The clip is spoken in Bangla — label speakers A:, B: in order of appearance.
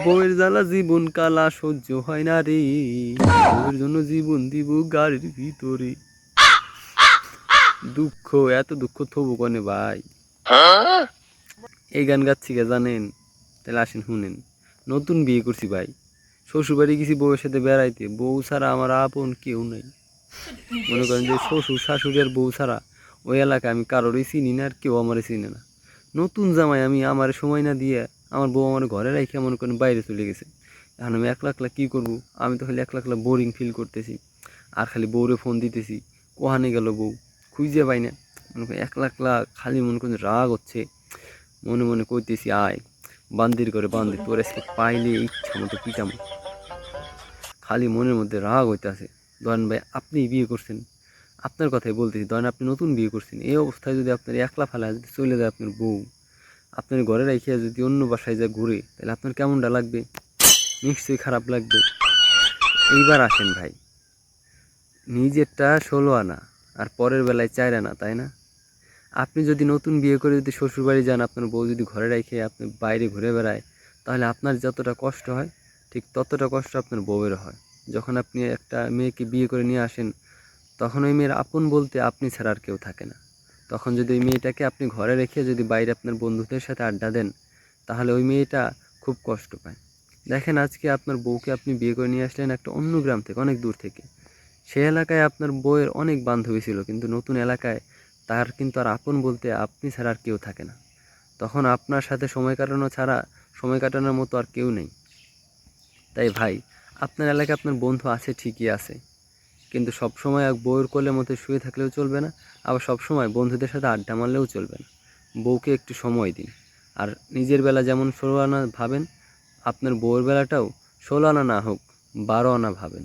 A: বউয়ের জ্বালা জীবন কালা সহ্য হয় না রে, বউয়ের জন্য জীবন দিব গাড়ির ভিতরে। দুঃখ, এত দুঃখ থবো কনে ভাই। এই গান গাচ্ছি কে জানেন? তাহলে আসেন শুনেন। নতুন বিয়ে করছি ভাই, শ্বশুরবাড়ি গেছি বউয়ের সাথে বেড়াইতে, বউ ছাড়া আমার আপন কেউ নাই। মনে করেন যে শ্বশুর শাশুড়ি আর বউ ছাড়া ওই এলাকায় আমি কারোরই চিনি না, আর কেউ আমারে চিনে না। নতুন জামাই আমি, আমার সময় না দিয়ে আমার বউ আমার ঘরে রাখে মনে করেন বাইরে চলে গেছে। এখন আমি একলা একলা কী করবো? আমি তো খালি একলা একলা বোরিং ফিল করতেছি, আর খালি বউরে ফোন দিতেছি, কোহানে গেল বউ, খুঁজে পাই না। মনে করেন একলা একলা খালি মনে করেন রাগ হচ্ছে, মনে মনে কইতেছি আয় বান্দির করে বান্দি, তোর আজকে পাইলে ইচ্ছা মতো পিটাম। খালি মনের মধ্যে রাগ হইতেছে। ধরেন ভাই আপনি বিয়ে করছেন, আপনার কথাই বলতেছি, ধরেন আপনি নতুন বিয়ে করছেন, এই অবস্থায় যদি আপনার একলা ফেলা যদি চলে যায় আপনার বউ, আপনার ঘরে রাখিয়া যদি অন্য বাসায় যায় ঘুরে, তাহলে আপনার কেমনটা লাগবে? নিশ্চয়ই খারাপ লাগবে। এইবার আসেন ভাই, নিজেরটা 16 আনা আর পরের বেলায় 4 আনা, তাই না? আপনি যদি নতুন বিয়ে করে যদি শ্বশুরবাড়ি যান, আপনার বউ যদি ঘরে রেখে আপনি বাইরে ঘুরে বেড়ায়, তাহলে আপনার যতটা কষ্ট হয় ঠিক ততটা কষ্ট আপনার বউয়ের হয়। যখন আপনি একটা মেয়েকে বিয়ে করে নিয়ে আসেন, তখন ওই মেয়ের আপন বলতে আপনি ছাড়া আর কেউ থাকে না। তখন যদি ওই মেয়েটাকে আপনি ঘরে রেখে যদি বাইরে আপনার বন্ধুদের সাথে আড্ডা দেন, তাহলে ওই মেয়েটা খুব কষ্ট পায়। দেখেন আজকে আপনার বউকে আপনি বিয়ে করে নিয়ে আসলেন একটা অন্য গ্রাম থেকে, অনেক দূর থেকে। সেই এলাকায় আপনার বউয়ের অনেক বান্ধবী ছিল, কিন্তু নতুন এলাকায় তার কিন্তু আর আপন বলতে আপনি ছাড়া আর কেউ থাকে না। তখন আপনার সাথে সময় কাটানোর মতো আর কেউ নেই। তাই ভাই, আপনার এলাকায় আপনার বন্ধু আছে ঠিকই আছে, কিন্তু সবসময় এক বউয়ের কোলের মধ্যে শুয়ে থাকলেও চলবে না, আবার সবসময় বন্ধুদের সাথে আড্ডা মারলেও চলবে না। বউকে একটু সময় দিন। আর নিজের বেলা যেমন 16 আনা ভাবেন, আপনার বউয়ের বেলাটাও 16 আনা না হোক, 12 আনা ভাবেন।